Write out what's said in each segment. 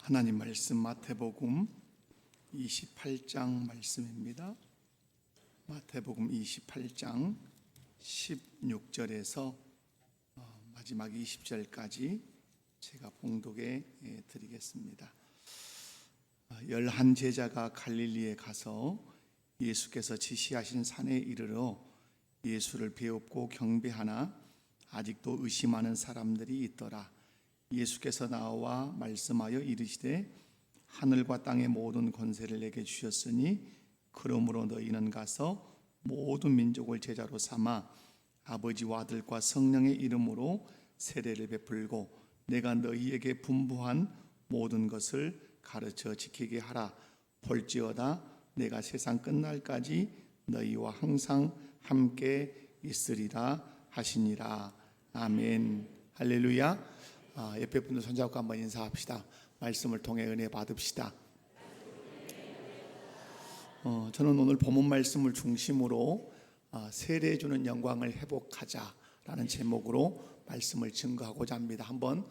하나님 말씀 마태복음 28장 말씀입니다. 마태복음 28장 16절에서 마지막 20절까지 제가 봉독해 드리겠습니다. 11 제자가 갈릴리에 가서 예수께서 지시하신 산에 이르러 예수를 배웁고 경배하나 아직도 의심하는 사람들이 있더라. 예수께서 나와 말씀하여 이르시되 하늘과 땅의 모든 권세를 내게 주셨으니 그러므로 너희는 가서 모든 민족을 제자로 삼아 아버지와 아들과 성령의 이름으로 세례를 베풀고 내가 너희에게 분부한 모든 것을 가르쳐 지키게 하라. 볼지어다 내가 세상 끝날까지 너희와 항상 함께 있으리라 하시니라. 아멘. 할렐루야. 옆에 분들 손잡고 한번 인사합시다. 말씀을 통해 은혜 받읍시다. 저는 오늘 본문 말씀을 중심으로 세례 주는 영광을 회복하자라는 제목으로 말씀을 증거하고자 합니다. 한번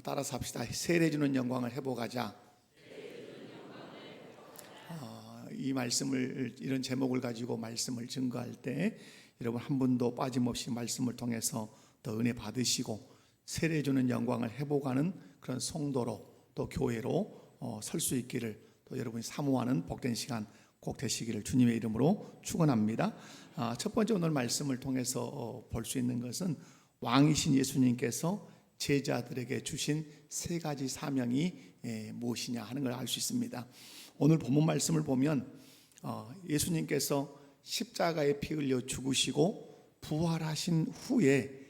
따라서 합시다. 세례 주는 영광을 회복하자. 이 말씀을, 이런 제목을 가지고 말씀을 증거할 때 여러분 한 분도 빠짐없이 말씀을 통해서 더 은혜 받으시고 세례 주는 영광을 회복하는 그런 성도로 또 교회로 설 수 있기를 또 여러분이 사모하는 복된 시간 꼭 되시기를 주님의 이름으로 축원합니다. 첫 번째 오늘 말씀을 통해서 볼 수 있는 것은 왕이신 예수님께서 제자들에게 주신 세 가지 사명이 무엇이냐 하는 걸 알 수 있습니다. 오늘 본문 말씀을 보면 예수님께서 십자가에 피 흘려 죽으시고 부활하신 후에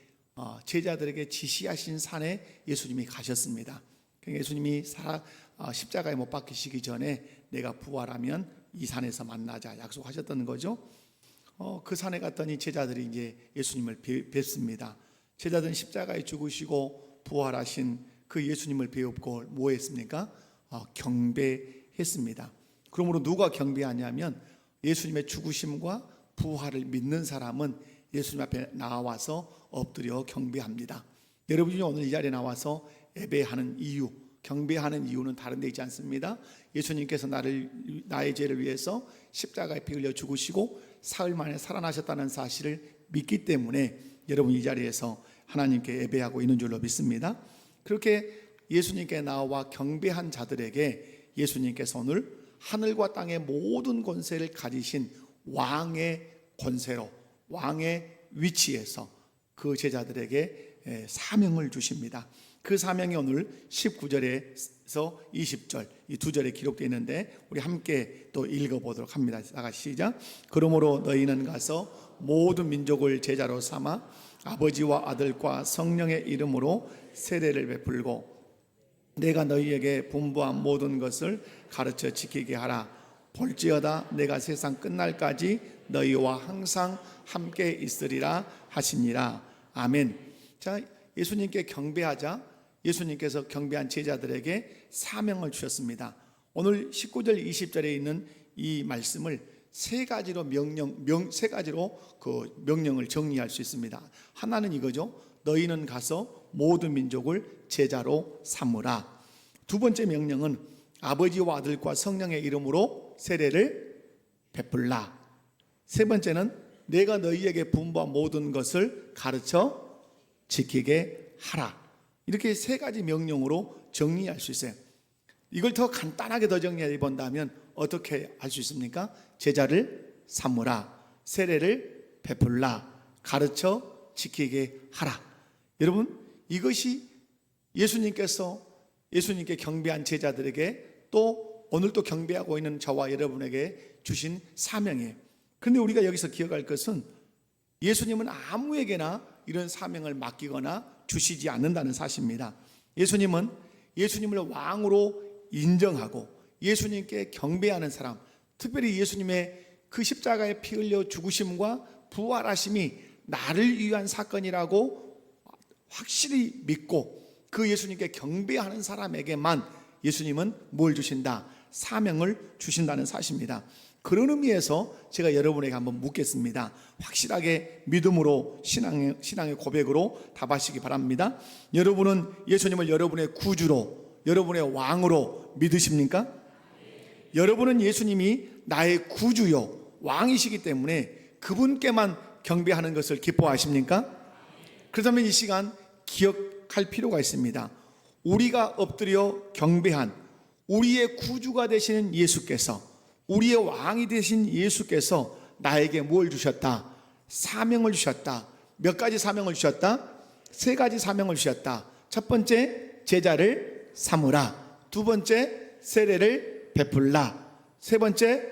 제자들에게 지시하신 산에 예수님이 가셨습니다. 예수님이 십자가에 못 박히시기 전에 내가 부활하면 이 산에서 만나자 약속하셨던 거죠. 그 산에 갔더니 제자들이 이제 예수님을 뵙습니다. 제자들은 십자가에 죽으시고 부활하신 그 예수님을 배웁고 뭐 했습니까? 경배했습니다. 그러므로 누가 경배하냐면 예수님의 죽으심과 부활을 믿는 사람은 예수님 앞에 나와서 엎드려 경배합니다. 여러분이 오늘 이 자리에 나와서 예배하는 이유, 경배하는 이유는 다른 데 있지 않습니다. 예수님께서 나의 죄를 위해서 십자가에 피 흘려 죽으시고 사흘 만에 살아나셨다는 사실을 믿기 때문에 여러분 이 자리에서 하나님께 예배하고 있는 줄로 믿습니다. 그렇게 예수님께 나와 경배한 자들에게 예수님께서 오늘 하늘과 땅의 모든 권세를 가지신 왕의 권세로, 왕의 위치에서 그 제자들에게 사명을 주십니다. 그 사명이 오늘 19절에서 20절 이 두 절에 기록되어 있는데 우리 함께 또 읽어보도록 합니다. 나가시 시작. 그러므로 너희는 가서 모든 민족을 제자로 삼아 아버지와 아들과 성령의 이름으로 세례를 베풀고 내가 너희에게 분부한 모든 것을 가르쳐 지키게 하라. 볼지어다 내가 세상 끝날까지 너희와 항상 함께 있으리라 하시니라. 아멘. 자, 예수님께 경배하자. 예수님께서 경배한 제자들에게 사명을 주셨습니다. 오늘 19절 20절에 있는 이 말씀을 세 가지로 그 명령을 정리할 수 있습니다. 하나는 이거죠. 너희는 가서 모든 민족을 제자로 삼으라. 두 번째 명령은 아버지와 아들과 성령의 이름으로 세례를 베풀라. 세 번째는 내가 너희에게 분부한 모든 것을 가르쳐 지키게 하라. 이렇게 세 가지 명령으로 정리할 수 있어요. 이걸 더 간단하게 더 정리해 본다면 어떻게 할 수 있습니까? 제자를 삼으라, 세례를 베풀라, 가르쳐 지키게 하라. 여러분 이것이 예수님께 경배한 제자들에게 또 오늘 또 경배하고 있는 저와 여러분에게 주신 사명이에요. 그런데 우리가 여기서 기억할 것은 예수님은 아무에게나 이런 사명을 맡기거나 주시지 않는다는 사실입니다. 예수님은 예수님을 왕으로 인정하고 예수님께 경배하는 사람, 특별히 예수님의 그 십자가에 피 흘려 죽으심과 부활하심이 나를 위한 사건이라고 확실히 믿고 그 예수님께 경배하는 사람에게만 예수님은 뭘 주신다? 사명을 주신다는 사실입니다. 그런 의미에서 제가 여러분에게 한번 묻겠습니다. 확실하게 믿음으로 신앙의 고백으로 답하시기 바랍니다. 여러분은 예수님을 여러분의 구주로 여러분의 왕으로 믿으십니까? 여러분은 예수님이 나의 구주요 왕이시기 때문에 그분께만 경배하는 것을 기뻐하십니까? 그렇다면 이 시간 기억할 필요가 있습니다. 우리가 엎드려 경배한 우리의 구주가 되시는 예수께서, 우리의 왕이 되신 예수께서 나에게 뭘 주셨다? 사명을 주셨다. 몇 가지 사명을 주셨다? 세 가지 사명을 주셨다. 첫 번째, 제자를 삼으라. 두 번째, 세례를 베풀라. 세 번째,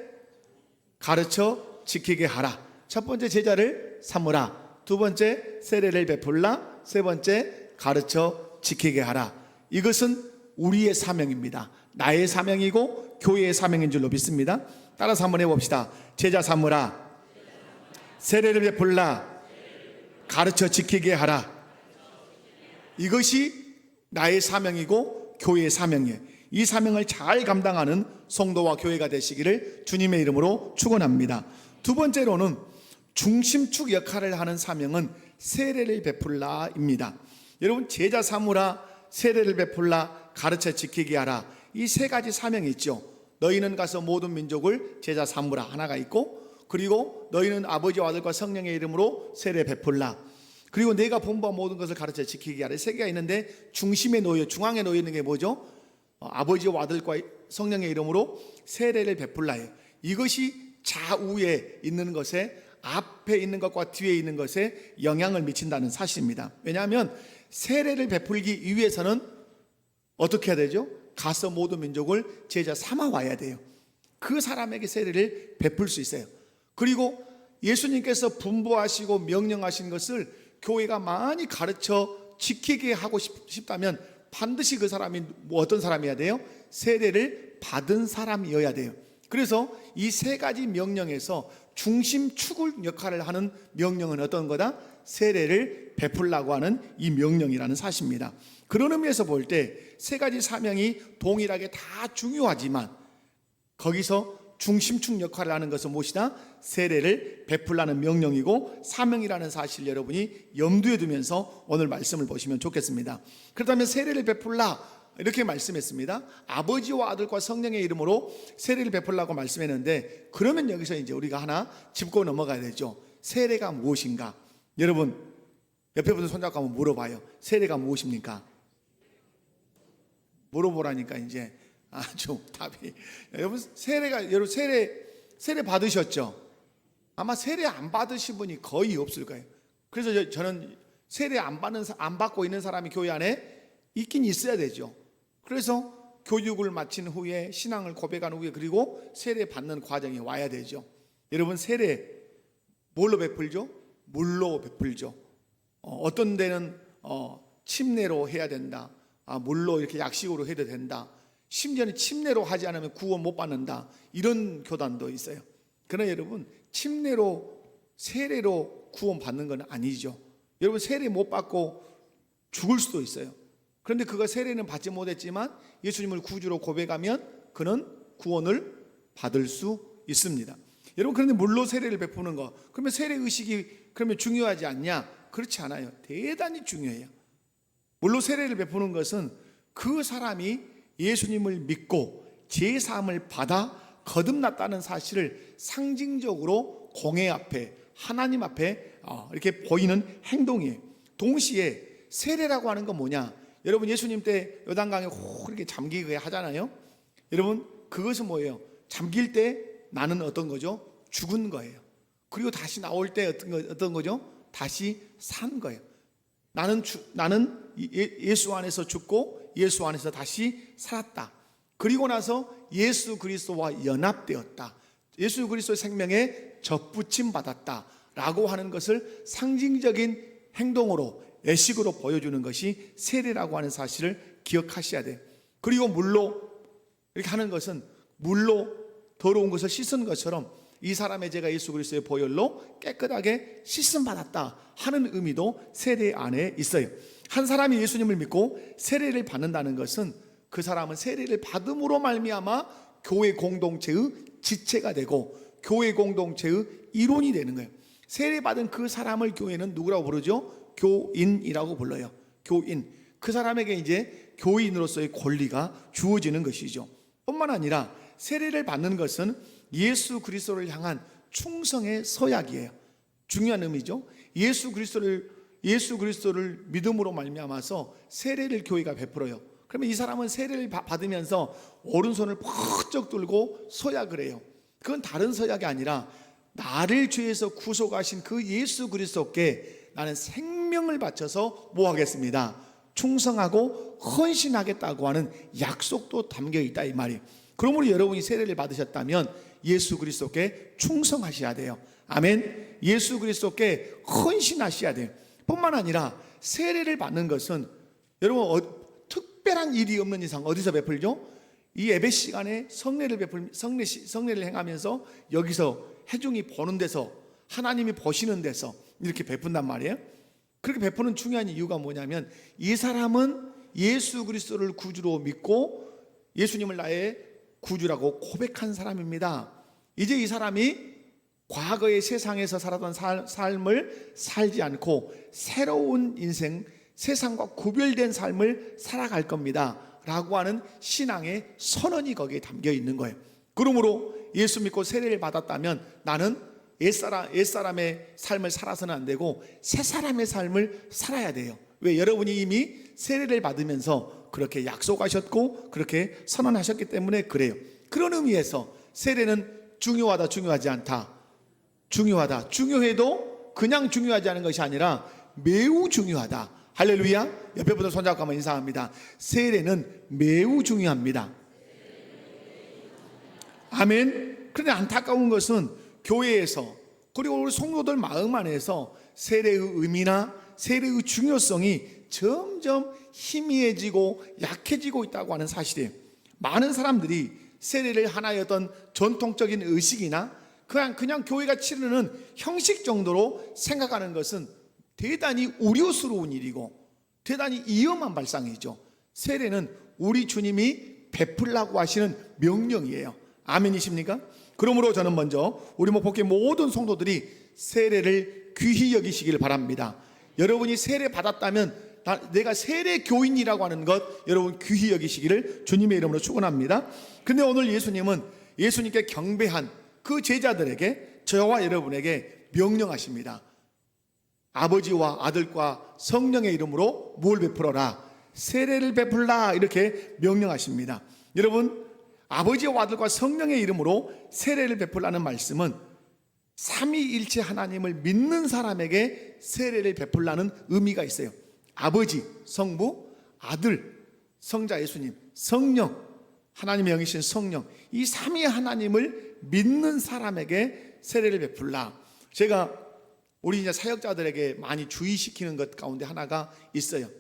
가르쳐 지키게 하라. 첫 번째, 제자를 삼으라. 두 번째, 세례를 베풀라. 세 번째, 가르쳐 지키게 하라. 이것은 우리의 사명입니다. 나의 사명이고 교회의 사명인 줄로 믿습니다. 따라서 한번 해봅시다. 제자 삼으라, 세례를 베풀라, 가르쳐 지키게 하라. 이것이 나의 사명이고 교회의 사명이에요. 이 사명을 잘 감당하는 성도와 교회가 되시기를 주님의 이름으로 축원합니다. 두 번째로는 중심축 역할을 하는 사명은 세례를 베풀라입니다. 여러분, 제자 삼으라, 세례를 베풀라, 가르쳐 지키게 하라. 이 세 가지 사명이 있죠. 너희는 가서 모든 민족을 제자 삼으라 하나가 있고, 그리고 너희는 아버지와 아들과 성령의 이름으로 세례 베풀라, 그리고 내가 본받은 모든 것을 가르쳐 지키게 하라. 세 개가 있는데 중심에 놓여, 중앙에 놓여 있는 게 뭐죠? 아버지와 아들과 성령의 이름으로 세례를 베풀라예요. 이것이 좌우에 있는 것에, 앞에 있는 것과 뒤에 있는 것에 영향을 미친다는 사실입니다. 왜냐하면 세례를 베풀기 위해서는 어떻게 해야 되죠? 가서 모든 민족을 제자 삼아 와야 돼요. 그 사람에게 세례를 베풀 수 있어요. 그리고 예수님께서 분부하시고 명령하신 것을 교회가 많이 가르쳐 지키게 하고 싶다면 반드시 그 사람이 어떤 사람이어야 돼요? 세례를 받은 사람이어야 돼요. 그래서 이 세 가지 명령에서 중심축을 역할을 하는 명령은 어떤 거다? 세례를 베풀라고 하는 이 명령이라는 사실입니다. 그런 의미에서 볼 때 세 가지 사명이 동일하게 다 중요하지만 거기서 중심축 역할을 하는 것은 무엇이다? 세례를 베풀라는 명령이고 사명이라는 사실 여러분이 염두에 두면서 오늘 말씀을 보시면 좋겠습니다. 그렇다면 세례를 베풀라 이렇게 말씀했습니다. 아버지와 아들과 성령의 이름으로 세례를 베풀라고 말씀했는데, 그러면 여기서 이제 우리가 하나 짚고 넘어가야 되죠. 세례가 무엇인가? 여러분 옆에 분들 손잡고 한번 물어봐요. 세례가 무엇입니까? 물어보라니까 이제 아주 답이. 여러분 여러분 세례 받으셨죠? 아마 세례 안 받으신 분이 거의 없을 거예요. 그래서 저는 세례 안 받고 있는 사람이 교회 안에 있긴 있어야 되죠. 그래서 교육을 마친 후에 신앙을 고백한 후에 그리고 세례 받는 과정이 와야 되죠. 여러분 세례 뭘로 베풀죠? 물로 베풀죠. 어떤 데는 침례로 해야 된다. 물로 이렇게 약식으로 해도 된다. 심지어는 침례로 하지 않으면 구원 못 받는다. 이런 교단도 있어요. 그러나 여러분 침례로 세례로 구원 받는 건 아니죠. 여러분 세례 못 받고 죽을 수도 있어요. 그런데 그가 세례는 받지 못했지만 예수님을 구주로 고백하면 그는 구원을 받을 수 있습니다. 여러분 그런데 물로 세례를 베푸는 거, 그러면 세례 의식이 그러면 중요하지 않냐? 그렇지 않아요. 대단히 중요해요. 물로 세례를 베푸는 것은 그 사람이 예수님을 믿고 제사함을 받아 거듭났다는 사실을 상징적으로 공회 앞에, 하나님 앞에 이렇게 보이는 행동이에요. 동시에 세례라고 하는 건 뭐냐? 여러분 예수님 때 요단강에 이렇게 잠기게 하잖아요. 여러분 그것은 뭐예요? 잠길 때 나는 어떤 거죠? 죽은 거예요. 그리고 다시 나올 때 어떤 거죠? 다시 산 거예요. 나는 예수 안에서 죽고 예수 안에서 다시 살았다. 그리고 나서 예수 그리스도와 연합되었다. 예수 그리스도의 생명에 접붙임 받았다 라고 하는 것을 상징적인 행동으로, 예식으로 보여주는 것이 세례라고 하는 사실을 기억하셔야 돼요. 그리고 물로 이렇게 하는 것은 물로 더러운 것을 씻은 것처럼 이 사람의 죄가 예수 그리스도의 보혈로 깨끗하게 씻음 받았다 하는 의미도 세례 안에 있어요. 한 사람이 예수님을 믿고 세례를 받는다는 것은 그 사람은 세례를 받음으로 말미암아 교회 공동체의 지체가 되고 교회 공동체의 일원이 되는 거예요. 세례 받은 그 사람을 교회는 누구라고 부르죠? 교인이라고 불러요. 교인. 그 사람에게 이제 교인으로서의 권리가 주어지는 것이죠. 뿐만 아니라 세례를 받는 것은 예수 그리스도를 향한 충성의 서약이에요. 중요한 의미죠. 예수 그리스도를 믿음으로 말미암아서 세례를 교회가 베풀어요. 그러면 이 사람은 세례를 받으면서 오른손을 펄쩍 들고 서약을 해요. 그건 다른 서약이 아니라 나를 죄에서 구속하신 그 예수 그리스도께 나는 생명을 바쳐서 뭐 하겠습니다, 충성하고 헌신하겠다고 하는 약속도 담겨 있다 이 말이에요. 그러므로 여러분이 세례를 받으셨다면 예수 그리스도께 충성하셔야 돼요. 아멘. 예수 그리스도께 헌신하셔야 돼요. 뿐만 아니라 세례를 받는 것은 여러분 특별한 일이 없는 이상 어디서 베풀죠? 이 예배 시간에 성례를 행하면서 여기서 회중이 보는 데서, 하나님이 보시는 데서 이렇게 베푼단 말이에요. 그렇게 베푸는 중요한 이유가 뭐냐면 이 사람은 예수 그리스도를 구주로 믿고 예수님을 나의 구주라고 고백한 사람입니다. 이제 이 사람이 과거의 세상에서 살았던 삶을 살지 않고 새로운 인생, 세상과 구별된 삶을 살아갈 겁니다 라고 하는 신앙의 선언이 거기에 담겨 있는 거예요. 그러므로 예수 믿고 세례를 받았다면 나는 옛사람의 삶을 살아서는 안 되고 새 사람의 삶을 살아야 돼요. 왜? 여러분이 이미 세례를 받으면서 그렇게 약속하셨고 그렇게 선언하셨기 때문에 그래요. 그런 의미에서 세례는 중요하다, 중요하지 않다, 중요하다, 중요해도 그냥 중요하지 않은 것이 아니라 매우 중요하다. 할렐루야. 옆에 분들 손잡고 한번 인사합니다. 세례는 매우 중요합니다. 아멘. 그런데 안타까운 것은 교회에서 그리고 우리 성도들 마음 안에서 세례의 의미나 세례의 중요성이 점점 희미해지고 약해지고 있다고 하는 사실이에요. 많은 사람들이 세례를 하나의 어떤 전통적인 의식이나 그냥 교회가 치르는 형식 정도로 생각하는 것은 대단히 우려스러운 일이고 대단히 위험한 발상이죠. 세례는 우리 주님이 베풀라고 하시는 명령이에요. 아멘이십니까? 그러므로 저는 먼저 우리 목포교회 모든 성도들이 세례를 귀히 여기시길 바랍니다. 여러분이 세례 받았다면 내가 세례 교인이라고 하는 것 여러분 귀히 여기시기를 주님의 이름으로 축원합니다. 근데 오늘 예수님은 예수님께 경배한 그 제자들에게, 저와 여러분에게 명령하십니다. 아버지와 아들과 성령의 이름으로 뭘 베풀어라? 세례를 베풀라. 이렇게 명령하십니다. 여러분, 아버지와 아들과 성령의 이름으로 세례를 베풀라는 말씀은 삼위일체 하나님을 믿는 사람에게 세례를 베풀라는 의미가 있어요. 아버지, 성부, 아들, 성자 예수님, 성령, 하나님의 영이신 성령, 이 삼위 하나님을 믿는 사람에게 세례를 베풀라. 제가 우리 이제 사역자들에게 많이 주의시키는 것 가운데 하나가 있어요.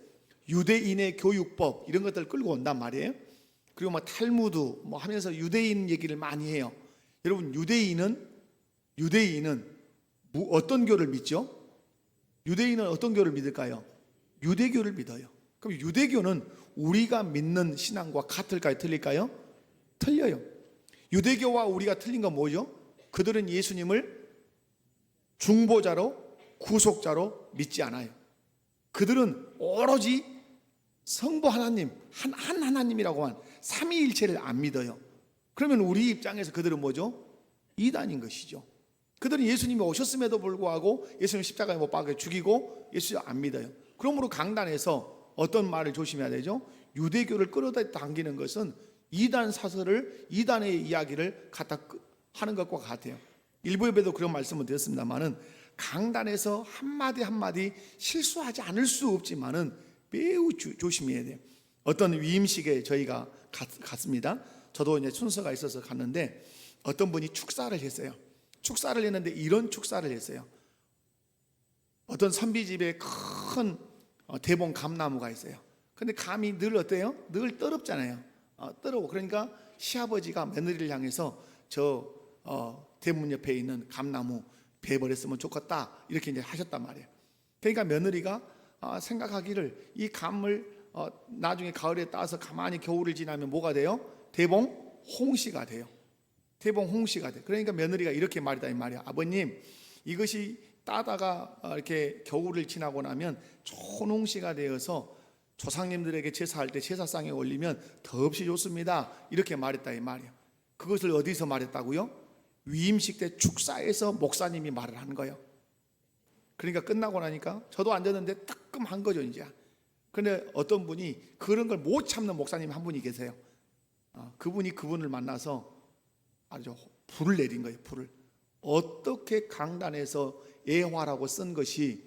유대인의 교육법 이런 것들을 끌고 온단 말이에요. 그리고 뭐 탈무드 뭐 하면서 유대인 얘기를 많이 해요. 여러분, 유대인은 어떤 교를 믿죠? 유대인은 어떤 교를 믿을까요? 유대교를 믿어요. 그럼 유대교는 우리가 믿는 신앙과 같을까요? 틀릴까요? 틀려요. 유대교와 우리가 틀린 건 뭐죠? 그들은 예수님을 중보자로, 구속자로 믿지 않아요. 그들은 오로지 성부 하나님, 한 하나님이라고 한 삼위일체를 안 믿어요. 그러면 우리 입장에서 그들은 뭐죠? 이단인 것이죠. 그들은 예수님이 오셨음에도 불구하고 예수님 십자가에 못 박아 죽이고 예수님 안 믿어요. 그러므로 강단에서 어떤 말을 조심해야 되죠? 유대교를 끌어당기는 것은 이단 사설을, 이단의 이야기를 갖다 하는 것과 같아요. 일부 예배도 그런 말씀을 드렸습니다만은 강단에서 한마디 한마디 실수하지 않을 수 없지만은 매우 조심해야 돼요. 어떤 위임식에 저희가 갔습니다. 저도 이제 순서가 있어서 갔는데 어떤 분이 축사를 했어요. 축사를 했는데 이런 축사를 했어요. 어떤 선비집에 큰 대봉 감나무가 있어요. 근데 감이 늘 어때요? 늘 떨었잖아요. 떨어. 그러니까 시아버지가 며느리를 향해서 저 대문 옆에 있는 감나무 베버렸으면 좋겠다 이렇게 이제 하셨단 말이에요. 그러니까 며느리가 생각하기를 이 감을 나중에 가을에 따서 가만히 겨울을 지나면 뭐가 돼요? 대봉 홍시가 돼요. 대봉 홍시가 돼. 그러니까 며느리가 이렇게 말이다 이 말이야. 아버님, 이것이 따다가 이렇게 겨울을 지나고 나면 좋은 홍시가 되어서 조상님들에게 제사할 때 제사상에 올리면 더없이 좋습니다, 이렇게 말했다 이 말이에요. 그것을 어디서 말했다고요? 위임식 때 축사에서 목사님이 말을 한 거예요. 그러니까 끝나고 나니까 저도 앉았는데 따끔한 거죠 이제. 그런데 어떤 분이 그런 걸 못 참는 목사님 한 분이 계세요. 그분이 그분을 만나서 아주 불을 내린 거예요. 불을. 어떻게 강단에서 예화라고 쓴 것이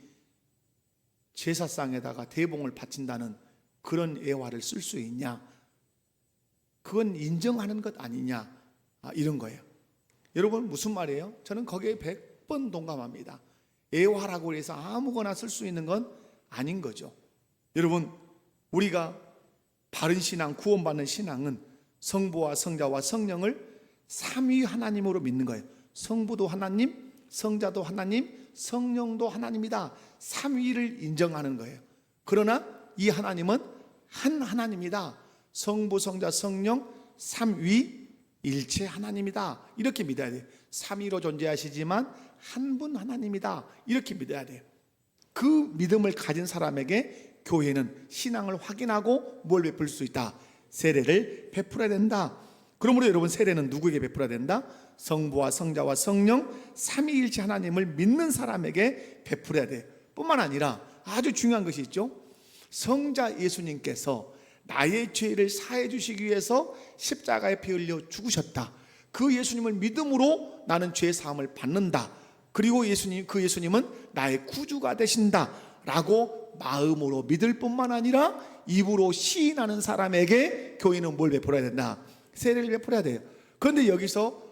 제사상에다가 대봉을 바친다는 그런 예화를 쓸 수 있냐, 그건 인정하는 것 아니냐, 이런 거예요. 여러분 무슨 말이에요? 저는 거기에 100번 동감합니다. 예화라고 해서 아무거나 쓸 수 있는 건 아닌 거죠. 여러분, 우리가 바른 신앙, 구원받는 신앙은 성부와 성자와 성령을 삼위 하나님으로 믿는 거예요. 성부도 하나님, 성자도 하나님, 성령도 하나님이다, 삼위를 인정하는 거예요. 그러나 이 하나님은 한 하나님이다, 성부, 성자, 성령 삼위 일체 하나님이다, 이렇게 믿어야 돼요. 삼위로 존재하시지만 한 분 하나님이다, 이렇게 믿어야 돼요. 그 믿음을 가진 사람에게 교회는 신앙을 확인하고 뭘 베풀 수 있다? 세례를 베풀어야 된다. 그러므로 여러분, 세례는 누구에게 베풀어야 된다? 성부와 성자와 성령 삼위일체 하나님을 믿는 사람에게 베풀어야 돼요. 뿐만 아니라 아주 중요한 것이 있죠. 성자 예수님께서 나의 죄를 사해 주시기 위해서 십자가에 피 흘려 죽으셨다. 그 예수님을 믿음으로 나는 죄 사함을 받는다. 그리고 그 예수님은 나의 구주가 되신다 라고 마음으로 믿을 뿐만 아니라 입으로 시인하는 사람에게 교회는 뭘 베풀어야 된다? 세례를 베풀어야 돼요. 그런데 여기서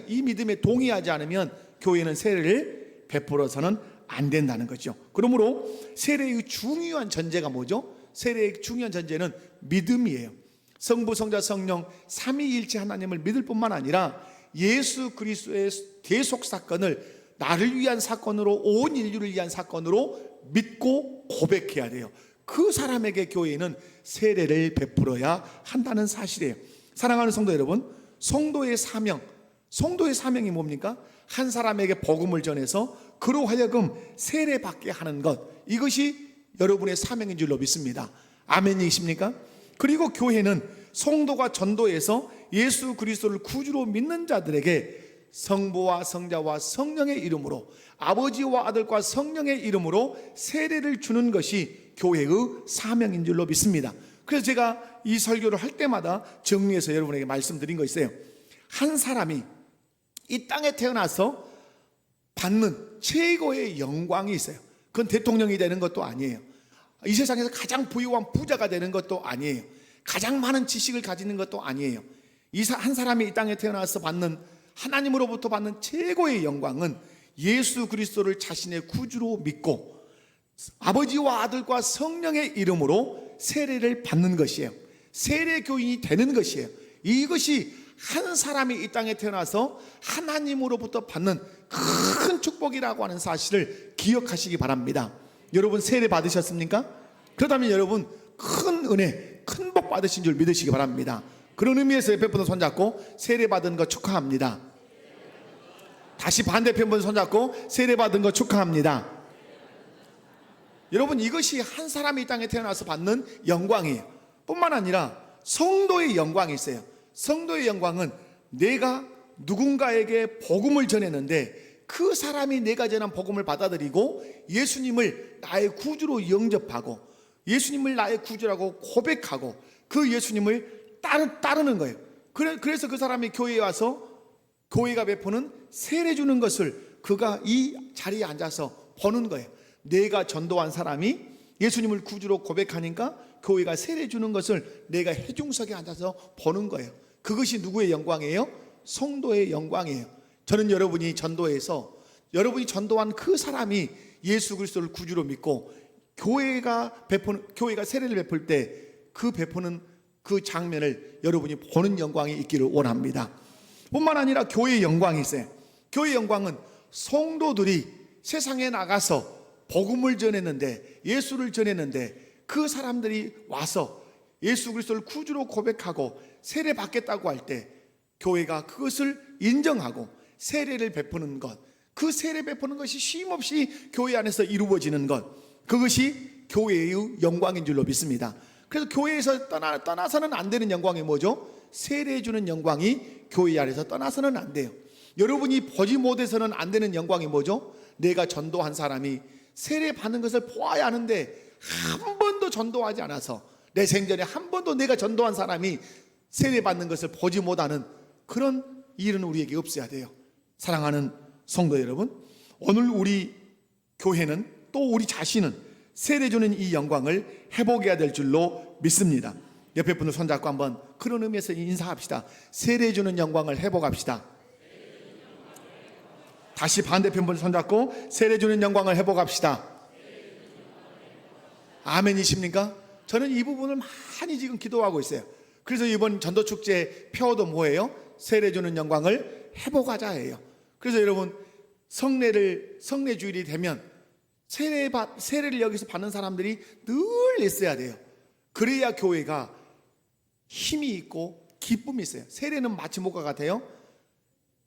이 믿음에 동의하지 않으면 교회는 세례를 베풀어서는 안 된다는 거죠. 그러므로 세례의 중요한 전제가 뭐죠? 세례의 중요한 전제는 믿음이에요. 성부, 성자, 성령 삼위일체 하나님을 믿을 뿐만 아니라 예수 그리스도의 대속 사건을 나를 위한 사건으로, 온 인류를 위한 사건으로 믿고 고백해야 돼요. 그 사람에게 교회는 세례를 베풀어야 한다는 사실이에요. 사랑하는 성도 여러분, 성도의 사명이 뭡니까? 한 사람에게 복음을 전해서 그로 하여금 세례받게 하는 것, 이것이 여러분의 사명인 줄로 믿습니다. 아멘이십니까? 그리고 교회는 성도가 전도해서 예수 그리스도를 구주로 믿는 자들에게 성부와 성자와 성령의 이름으로, 아버지와 아들과 성령의 이름으로 세례를 주는 것이 교회의 사명인 줄로 믿습니다. 그래서 제가 이 설교를 할 때마다 정리해서 여러분에게 말씀드린 거 있어요. 한 사람이 이 땅에 태어나서 받는 최고의 영광이 있어요. 그건 대통령이 되는 것도 아니에요. 이 세상에서 가장 부유한 부자가 되는 것도 아니에요. 가장 많은 지식을 가지는 것도 아니에요. 한 사람이 이 땅에 태어나서 받는, 하나님으로부터 받는 최고의 영광은 예수 그리스도를 자신의 구주로 믿고 아버지와 아들과 성령의 이름으로 세례를 받는 것이에요. 세례 교인이 되는 것이에요. 이것이 한 사람이 이 땅에 태어나서 하나님으로부터 받는 큰 축복이라고 하는 사실을 기억하시기 바랍니다. 여러분, 세례 받으셨습니까? 그렇다면 여러분, 큰 은혜, 큰 복 받으신 줄 믿으시기 바랍니다. 그런 의미에서 옆에 분을 손잡고 세례 받은 거 축하합니다. 다시 반대편 분 손잡고 세례 받은 거 축하합니다. 여러분, 이것이 한 사람이 이 땅에 태어나서 받는 영광이에요. 뿐만 아니라 성도의 영광이 있어요. 성도의 영광은 내가 누군가에게 복음을 전했는데 그 사람이 내가 전한 복음을 받아들이고 예수님을 나의 구주로 영접하고 예수님을 나의 구주라고 고백하고 그 예수님을 따르는 거예요. 그래서 그 사람이 교회에 와서 교회가 베푸는 세례 주는 것을 그가 이 자리에 앉아서 보는 거예요. 내가 전도한 사람이 예수님을 구주로 고백하니까 교회가 세례 주는 것을 내가 회중석에 앉아서 보는 거예요. 그것이 누구의 영광이에요? 성도의 영광이에요. 저는 여러분이 전도해서 여러분이 전도한 그 사람이 예수 그리스도를 구주로 믿고 교회가 세례를 베풀 때 그 베푸는 그 장면을 여러분이 보는 영광이 있기를 원합니다. 뿐만 아니라 교회의 영광이 있어요. 교회의 영광은 성도들이 세상에 나가서 복음을 전했는데, 예수를 전했는데 그 사람들이 와서 예수 그리스도를 구주로 고백하고 세례 받겠다고 할 때 교회가 그것을 인정하고 세례를 베푸는 것, 그 세례 베푸는 것이 쉼없이 교회 안에서 이루어지는 것, 그것이 교회의 영광인 줄로 믿습니다. 그래서 교회에서 떠나서는 안 되는 영광이 뭐죠? 세례해 주는 영광이 교회 안에서 떠나서는 안 돼요. 여러분이 보지 못해서는 안 되는 영광이 뭐죠? 내가 전도한 사람이 세례 받는 것을 보아야 하는데 한 번도 전도하지 않아서, 내 생전에 한 번도 내가 전도한 사람이 세례 받는 것을 보지 못하는 그런 일은 우리에게 없어야 돼요. 사랑하는 성도 여러분, 오늘 우리 교회는 또 우리 자신은 세례 주는 이 영광을 회복해야 될 줄로 믿습니다. 옆에 분을 손잡고 한번 그런 의미에서 인사합시다. 세례 주는 영광을 회복합시다. 다시 반대편 분을 손잡고 세례 주는 영광을 회복합시다. 아멘이십니까? 저는 이 부분을 많이 지금 기도하고 있어요. 그래서 이번 전도축제 표어도 뭐예요? 세례 주는 영광을 회복하자예요. 그래서 여러분, 성례 주일이 되면 세례를 여기서 받는 사람들이 늘 있어야 돼요. 그래야 교회가 힘이 있고 기쁨이 있어요. 세례는 마치 뭐가 같아요?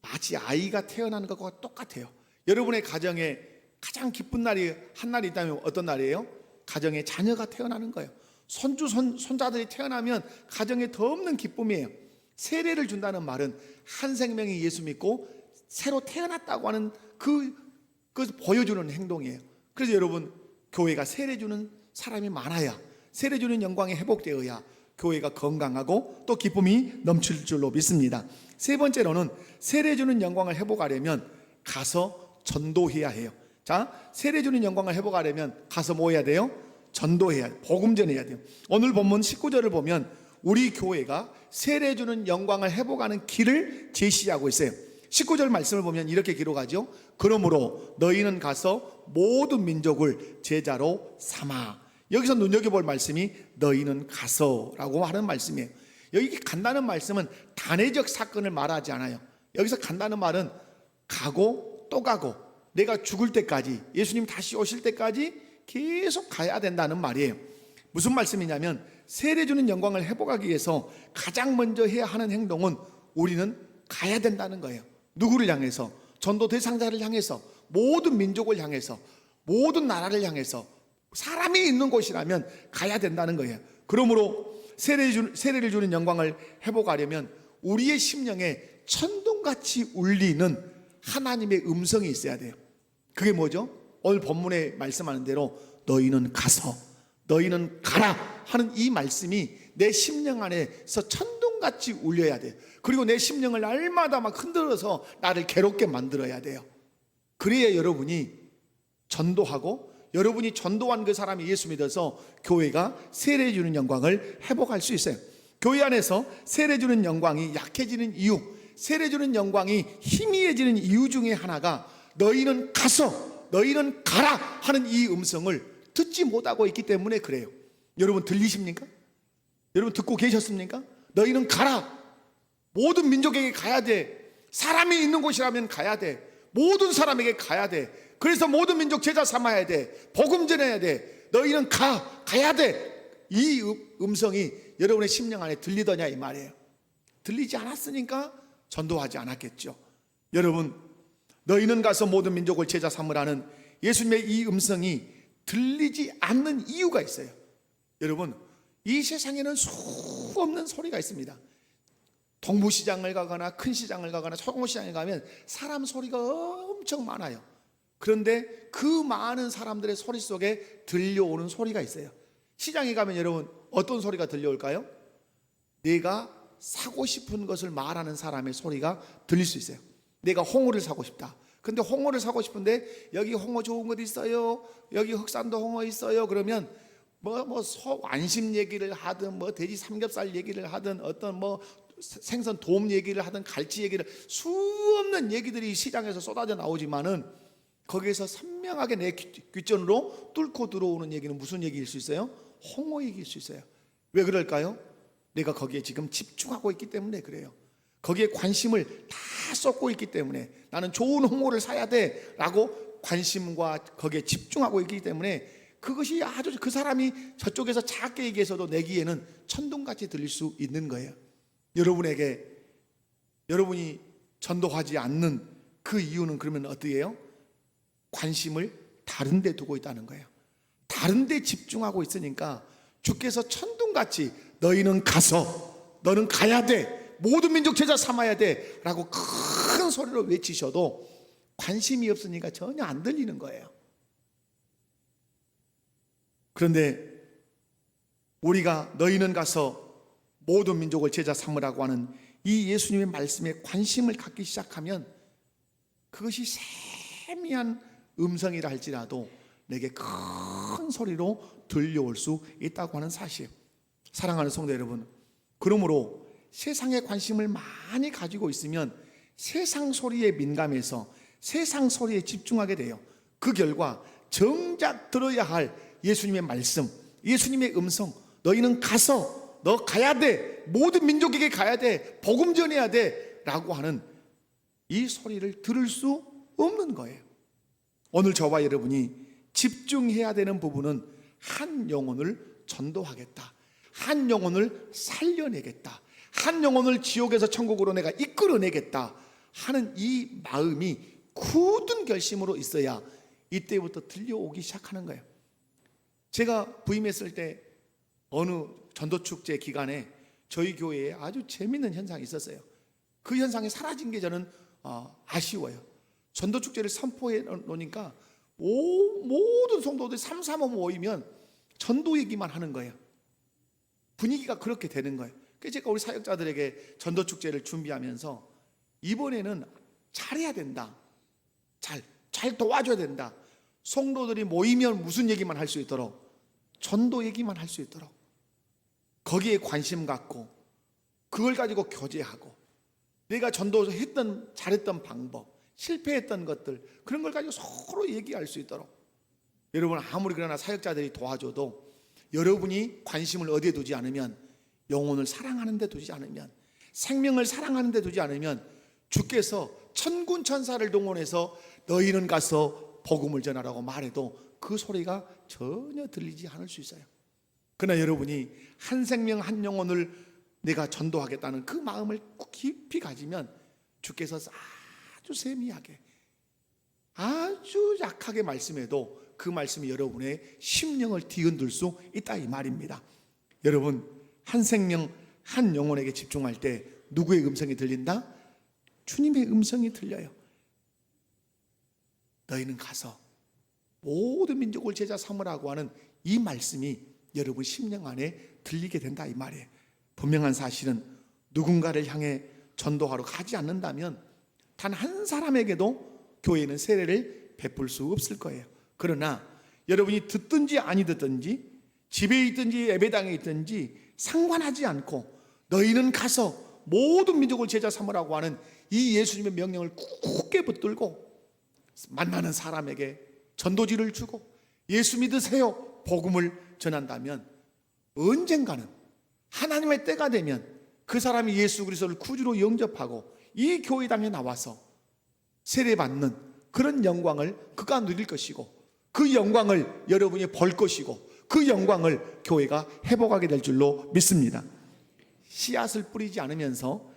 마치 아이가 태어나는 것과 똑같아요. 여러분의 가정에 가장 기쁜 날이 한 날이 있다면 어떤 날이에요? 가정에 자녀가 태어나는 거예요. 손자들이 태어나면 가정에 더 없는 기쁨이에요. 세례를 준다는 말은 한 생명이 예수 믿고 새로 태어났다고 하는 그것을 보여주는 행동이에요. 그래서 여러분, 교회가 세례 주는 사람이 많아야, 세례 주는 영광이 회복되어야 교회가 건강하고 또 기쁨이 넘칠 줄로 믿습니다. 세 번째로는 세례 주는 영광을 회복하려면 가서 전도해야 해요. 자, 세례 주는 영광을 회복하려면 가서 뭐 해야 돼요? 전도해야 돼요. 복음 전해야 돼요. 오늘 본문 19절을 보면 우리 교회가 세례 주는 영광을 회복하는 길을 제시하고 있어요. 19절 말씀을 보면 이렇게 기록하죠. 그러므로 너희는 가서 모든 민족을 제자로 삼아. 여기서 눈여겨볼 말씀이 너희는 가서라고 하는 말씀이에요. 여기 간다는 말씀은 단회적 사건을 말하지 않아요. 여기서 간다는 말은 가고 또 가고, 내가 죽을 때까지, 예수님 다시 오실 때까지 계속 가야 된다는 말이에요. 무슨 말씀이냐면 세례 주는 영광을 회복하기 위해서 가장 먼저 해야 하는 행동은 우리는 가야 된다는 거예요. 누구를 향해서? 전도 대상자를 향해서, 모든 민족을 향해서, 모든 나라를 향해서, 사람이 있는 곳이라면 가야 된다는 거예요. 그러므로 세례를 주는 영광을 회복하려면 우리의 심령에 천둥같이 울리는 하나님의 음성이 있어야 돼요. 그게 뭐죠? 오늘 본문에 말씀하는 대로 너희는 가서, 너희는 가라 하는 이 말씀이 내 심령 안에서 천둥같이 울려야 돼요. 그리고 내 심령을 날마다 막 흔들어서 나를 괴롭게 만들어야 돼요. 그래야 여러분이 전도하고, 여러분이 전도한 그 사람이 예수 믿어서 교회가 세례 주는 영광을 회복할 수 있어요. 교회 안에서 세례 주는 영광이 약해지는 이유, 세례 주는 영광이 희미해지는 이유 중에 하나가 너희는 가서, 너희는 가라 하는 이 음성을 듣지 못하고 있기 때문에 그래요. 여러분 들리십니까? 여러분 듣고 계셨습니까? 너희는 가라. 모든 민족에게 가야 돼. 사람이 있는 곳이라면 가야 돼. 모든 사람에게 가야 돼. 그래서 모든 민족 제자 삼아야 돼. 복음 전해야 돼. 너희는 가야 돼. 이 음성이 여러분의 심령 안에 들리더냐 이 말이에요. 들리지 않았으니까 전도하지 않았겠죠. 여러분, 너희는 가서 모든 민족을 제자 삼으라는 예수님의 이 음성이 들리지 않는 이유가 있어요. 여러분, 이 세상에는 수 없는 소리가 있습니다. 동부시장을 가거나 큰 시장을 가거나 소공시장에 가면 사람 소리가 엄청 많아요. 그런데 그 많은 사람들의 소리 속에 들려오는 소리가 있어요. 시장에 가면 여러분 어떤 소리가 들려올까요? 내가 사고 싶은 것을 말하는 사람의 소리가 들릴 수 있어요. 내가 홍어를 사고 싶다. 근데 홍어를 사고 싶은데 여기 홍어 좋은 것 있어요. 여기 흑산도 홍어 있어요. 그러면 소 안심 얘기를 하든 돼지 삼겹살 얘기를 하든 어떤 생선 돔 얘기를 하든 갈치 얘기를, 수없는 얘기들이 시장에서 쏟아져 나오지만은 거기에서 선명하게 내 귓전으로 뚫고 들어오는 얘기는 무슨 얘기일 수 있어요? 홍어 얘기일 수 있어요. 왜 그럴까요? 내가 거기에 지금 집중하고 있기 때문에 그래요. 거기에 관심을 다 쏟고 있기 때문에, 나는 좋은 홍어를 사야 돼 라고 관심과 거기에 집중하고 있기 때문에 그것이 아주, 그 사람이 저쪽에서 작게 얘기해서도 내 귀에는 천둥같이 들릴 수 있는 거예요. 여러분에게, 여러분이 전도하지 않는 그 이유는 그러면 어떻게요? 관심을 다른 데 두고 있다는 거예요. 다른 데 집중하고 있으니까 주께서 천둥같이 너희는 가서, 너는 가야 돼, 모든 민족 제자 삼아야 돼 라고 큰 소리로 외치셔도 관심이 없으니까 전혀 안 들리는 거예요. 그런데 우리가 너희는 가서 모든 민족을 제자 삼으라고 하는 이 예수님의 말씀에 관심을 갖기 시작하면 그것이 세미한 음성이라 할지라도 내게 큰 소리로 들려올 수 있다고 하는 사실. 사랑하는 성도 여러분, 그러므로 세상에 관심을 많이 가지고 있으면 세상 소리에 민감해서 세상 소리에 집중하게 돼요. 그 결과 정작 들어야 할 예수님의 말씀, 예수님의 음성, 너희는 가서, 너 가야 돼, 모든 민족에게 가야 돼, 복음 전해야 돼 라고 하는 이 소리를 들을 수 없는 거예요. 오늘 저와 여러분이 집중해야 되는 부분은 한 영혼을 전도하겠다, 한 영혼을 살려내겠다, 한 영혼을 지옥에서 천국으로 내가 이끌어내겠다 하는 이 마음이 굳은 결심으로 있어야 이때부터 들려오기 시작하는 거예요. 제가 부임했을 때 어느 전도축제 기간에 저희 교회에 아주 재밌는 현상이 있었어요. 그 현상이 사라진 게 저는 아쉬워요. 전도축제를 선포해 놓으니까 모든 성도들이 삼삼오오 모이면 전도 얘기만 하는 거예요. 분위기가 그렇게 되는 거예요. 그래서 제가 우리 사역자들에게 전도축제를 준비하면서 이번에는 잘해야 된다, 잘 도와줘야 된다, 성도들이 모이면 무슨 얘기만 할 수 있도록, 전도 얘기만 할 수 있도록 거기에 관심 갖고 그걸 가지고 교제하고 내가 전도했던 잘했던 방법, 실패했던 것들, 그런 걸 가지고 서로 얘기할 수 있도록. 여러분, 아무리 그러나 사역자들이 도와줘도 여러분이 관심을 어디에 두지 않으면, 영혼을 사랑하는 데 두지 않으면, 생명을 사랑하는 데 두지 않으면 주께서 천군 천사를 동원해서 너희는 가서 복음을 전하라고 말해도 그 소리가 전혀 들리지 않을 수 있어요. 그러나 여러분이 한 생명 한 영혼을 내가 전도하겠다는 그 마음을 깊이 가지면 주께서 아주 세미하게, 아주 약하게 말씀해도 그 말씀이 여러분의 심령을 뒤흔들 수 있다 이 말입니다. 여러분, 한 생명 한 영혼에게 집중할 때 누구의 음성이 들린다? 주님의 음성이 들려요. 너희는 가서 모든 민족을 제자 삼으라고 하는 이 말씀이 여러분 심령 안에 들리게 된다 이 말이에요. 분명한 사실은 누군가를 향해 전도하러 가지 않는다면 단 한 사람에게도 교회는 세례를 베풀 수 없을 거예요. 그러나 여러분이 듣든지 아니 듣든지, 집에 있든지 예배당에 있든지 상관하지 않고 너희는 가서 모든 민족을 제자 삼으라고 하는 이 예수님의 명령을 굳게 붙들고 만나는 사람에게 전도지를 주고 예수 믿으세요 복음을 전한다면 언젠가는 하나님의 때가 되면 그 사람이 예수 그리스도를 구주로 영접하고 이 교회당에 나와서 세례받는 그런 영광을 그가 누릴 것이고, 그 영광을 여러분이 볼 것이고, 그 영광을 교회가 회복하게 될 줄로 믿습니다. 씨앗을 뿌리지 않으면서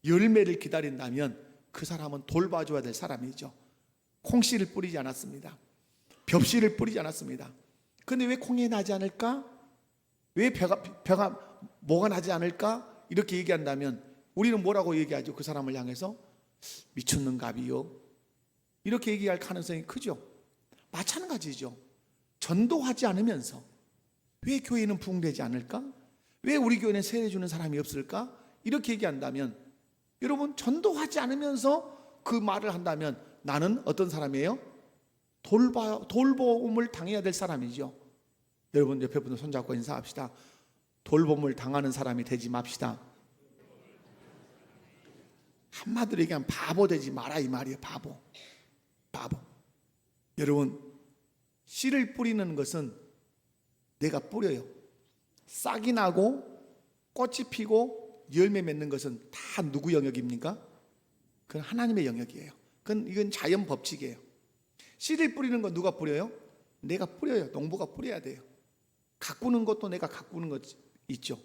열매를 기다린다면 그 사람은 돌봐줘야 될 사람이죠. 콩씨를 뿌리지 않았습니다. 벽씨를 뿌리지 않았습니다. 그런데 왜 콩이 나지 않을까? 왜 벼가 뭐가 나지 않을까? 이렇게 얘기한다면 우리는 뭐라고 얘기하죠? 그 사람을 향해서 미쳤는갑이요, 이렇게 얘기할 가능성이 크죠. 마찬가지죠. 전도하지 않으면서 왜 교회는 부흥되지 않을까? 왜 우리 교회는 세례 주는 사람이 없을까? 이렇게 얘기한다면 여러분, 전도하지 않으면서 그 말을 한다면 나는 어떤 사람이에요? 돌봄을 당해야 될 사람이죠. 여러분, 옆에 분들 손잡고 인사합시다. 돌봄을 당하는 사람이 되지 맙시다. 한마디로 얘기하면 바보 되지 마라 이 말이에요. 바보. 여러분, 씨를 뿌리는 것은 내가 뿌려요. 싹이 나고 꽃이 피고 열매 맺는 것은 다 누구 영역입니까? 그건 하나님의 영역이에요. 이건 자연 법칙이에요. 씨를 뿌리는 건 누가 뿌려요? 내가 뿌려요. 농부가 뿌려야 돼요. 가꾸는 것도 내가 가꾸는 것 있죠.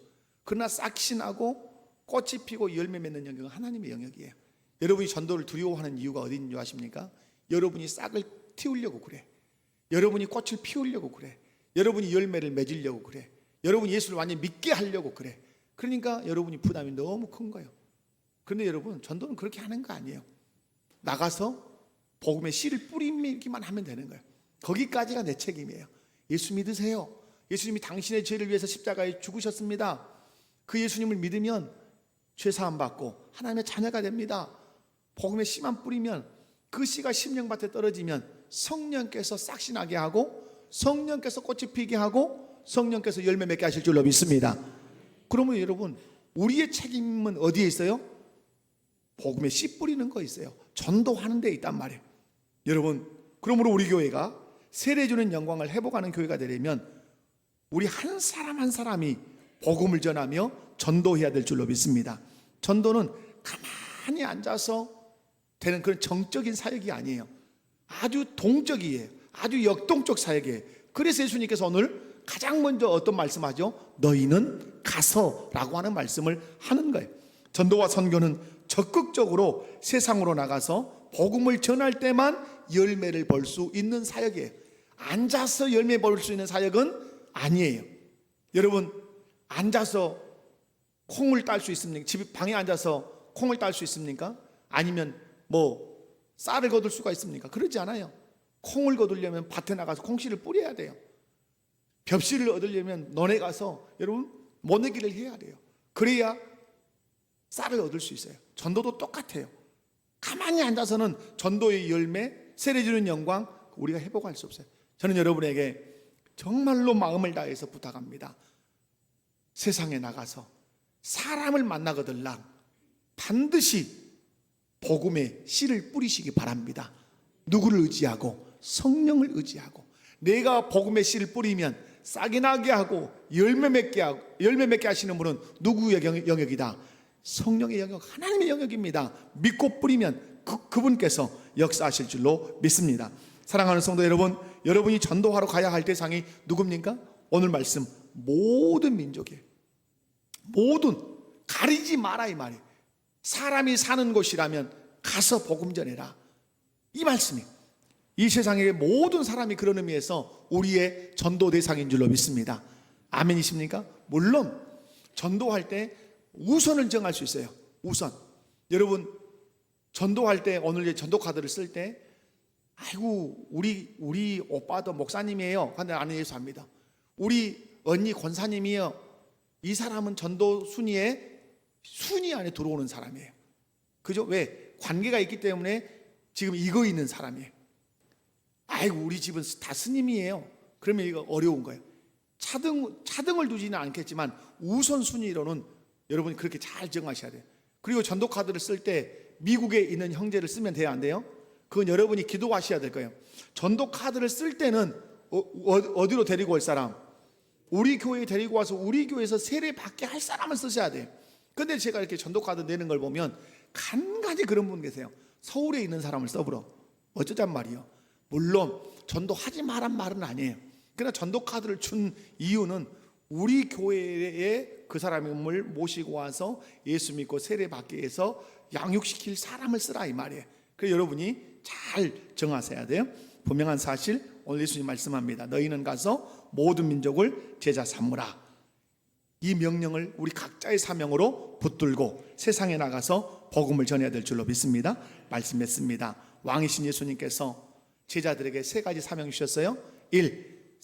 그러나 싹이 나고 꽃이 피고 열매 맺는 영역은 하나님의 영역이에요. 여러분이 전도를 두려워하는 이유가 어디 있는 줄 아십니까? 여러분이 싹을 틔우려고 그래. 여러분이 꽃을 피우려고 그래. 여러분이 열매를 맺으려고 그래. 여러분이 예수를 완전히 믿게 하려고 그래. 그러니까 여러분이 부담이 너무 큰 거예요. 그런데 여러분, 전도는 그렇게 하는 거 아니에요. 나가서 복음의 씨를 뿌리기만 하면 되는 거예요. 거기까지가 내 책임이에요. 예수 믿으세요. 예수님이 당신의 죄를 위해서 십자가에 죽으셨습니다. 그 예수님을 믿으면 죄 사함 받고 하나님의 자녀가 됩니다. 복음의 씨만 뿌리면 그 씨가 심령밭에 떨어지면 성령께서 싹시 나게 하고 성령께서 꽃이 피게 하고 성령께서 열매 맺게 하실 줄로 믿습니다. 그러면 여러분, 우리의 책임은 어디에 있어요? 복음의 씨 뿌리는 거 있어요. 전도하는 데 있단 말이에요. 여러분, 그러므로 우리 교회가 세례 주는 영광을 회복하는 교회가 되려면 우리 한 사람 한 사람이 복음을 전하며 전도해야 될 줄로 믿습니다. 전도는 가만히 앉아서 되는 그런 정적인 사역이 아니에요. 아주 동적이에요. 아주 역동적 사역이에요. 그래서 예수님께서 오늘 가장 먼저 어떤 말씀하죠? 너희는 가서라고 하는 말씀을 하는 거예요. 전도와 선교는 적극적으로 세상으로 나가서 복음을 전할 때만 열매를 볼 수 있는 사역이에요. 앉아서 열매 볼 수 있는 사역은 아니에요. 여러분, 앉아서 콩을 딸 수 있습니까? 집 방에 앉아서 콩을 딸 수 있습니까? 아니면 쌀을 거둘 수가 있습니까? 그러지 않아요. 콩을 거두려면 밭에 나가서 콩씨를 뿌려야 돼요. 벽씨를 얻으려면 논에 가서 여러분 모내기를 해야 돼요. 그래야 쌀을 얻을 수 있어요. 전도도 똑같아요. 가만히 앉아서는 전도의 열매, 세례 주는 영광 우리가 회복할 수 없어요. 저는 여러분에게 정말로 마음을 다해서 부탁합니다. 세상에 나가서 사람을 만나거들랑 반드시 복음의 씨를 뿌리시기 바랍니다. 누구를 의지하고? 성령을 의지하고. 내가 복음의 씨를 뿌리면 싹이 나게 하고 열매 맺게 하시는 분은 누구의 영역이다? 성령의 영역, 하나님의 영역입니다. 믿고 뿌리면 그분께서 역사하실 줄로 믿습니다. 사랑하는 성도 여러분, 여러분이 전도하러 가야 할 대상이 누굽니까? 오늘 말씀 모든 민족이에요. 모든, 가리지 마라 이 말이에요. 사람이 사는 곳이라면 가서 복음 전해라, 이 말씀이에요. 이 세상의 모든 사람이 그런 의미에서 우리의 전도 대상인 줄로 믿습니다. 아멘이십니까? 물론 전도할 때 우선을 정할 수 있어요. 우선. 여러분, 전도할 때 오늘 전도 카드를 쓸 때 아이고 우리 오빠도 목사님이에요. 근데 나는 예수합니다. 우리 언니 권사님이에요. 이 사람은 전도 순위 안에 들어오는 사람이에요. 그죠? 왜? 관계가 있기 때문에 지금 이거 있는 사람이에요. 아이고 우리 집은 다 스님이에요. 그러면 이거 어려운 거예요. 차등을 두지는 않겠지만 우선순위로는 여러분이 그렇게 잘 정하셔야 돼요. 그리고 전도 카드를 쓸 때 미국에 있는 형제를 쓰면 돼요, 안 돼요? 그건 여러분이 기도하셔야 될 거예요. 전도 카드를 쓸 때는 어디로 데리고 올 사람? 우리 교회에 데리고 와서 우리 교회에서 세례 받게 할 사람을 쓰셔야 돼요. 근데 제가 이렇게 전도 카드 내는 걸 보면 간간히 그런 분 계세요. 서울에 있는 사람을 써버려. 어쩌잔 말이요. 물론 전도하지 말란 말은 아니에요. 그러나 전도 카드를 준 이유는 우리 교회에 그 사람을 모시고 와서 예수 믿고 세례 받게 해서 양육시킬 사람을 쓰라 이 말이에요. 그래서 여러분이 잘 정하셔야 돼요. 분명한 사실, 오늘 예수님 말씀합니다. 너희는 가서 모든 민족을 제자 삼으라. 이 명령을 우리 각자의 사명으로 붙들고 세상에 나가서 복음을 전해야 될 줄로 믿습니다. 말씀했습니다. 왕이신 예수님께서 제자들에게 세 가지 사명 주셨어요. 1.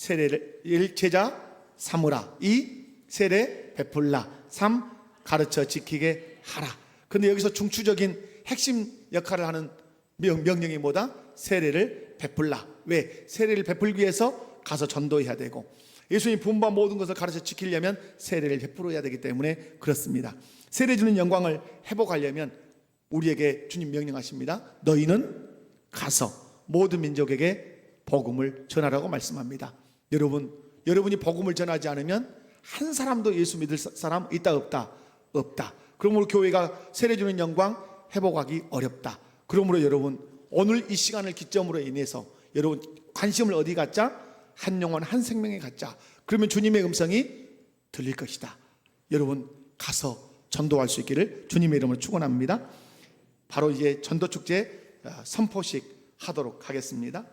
제자 삼으라. 2. 세례 베풀라. 3. 가르쳐 지키게 하라. 그런데 여기서 중추적인 핵심 역할을 하는 명령이 뭐다? 세례를 베풀라. 왜? 세례를 베풀기 위해서 가서 전도해야 되고, 예수님 분부한 모든 것을 가르쳐 지키려면 세례를 베풀어야 되기 때문에 그렇습니다. 세례 주는 영광을 회복하려면 우리에게 주님 명령하십니다. 너희는 가서 모든 민족에게 복음을 전하라고 말씀합니다. 여러분이 복음을 전하지 않으면 한 사람도 예수 믿을 사람 있다 없다? 없다. 그러므로 교회가 세례 주는 영광 회복하기 어렵다. 그러므로 여러분, 오늘 이 시간을 기점으로 인해서 여러분 관심을 어디 갖자? 한 영혼 한 생명에 갖자. 그러면 주님의 음성이 들릴 것이다. 여러분 가서 전도할 수 있기를 주님의 이름으로 축원합니다. 바로 이제 전도축제 선포식 하도록 하겠습니다.